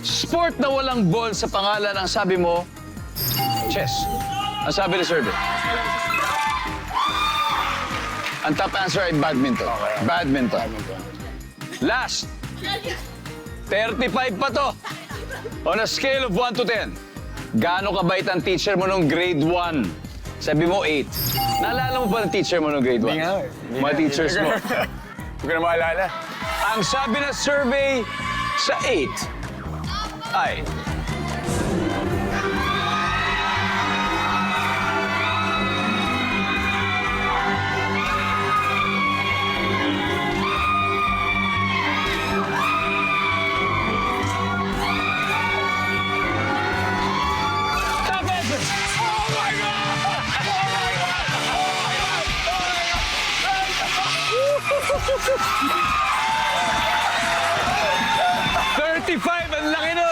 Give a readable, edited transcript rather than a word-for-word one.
Sport na walang ball sa pangalan, ang sabi mo, chess. Ang sabi ni survey. Ang top answer ay badminton. Badminton. Last. 35 pa to. On a scale of 1 to 10, gaano kabait ang teacher mo nung grade 1? Sabi mo 8. Naalala mo ba ng teacher mo nung grade 1? Hindi nga. Mga teachers mo. Hindi ko na maalala. Ang sabi ng survey sa 8 ay... Top answer! Oh my God! Oh my God! Oh my God! 35, ang laki nun!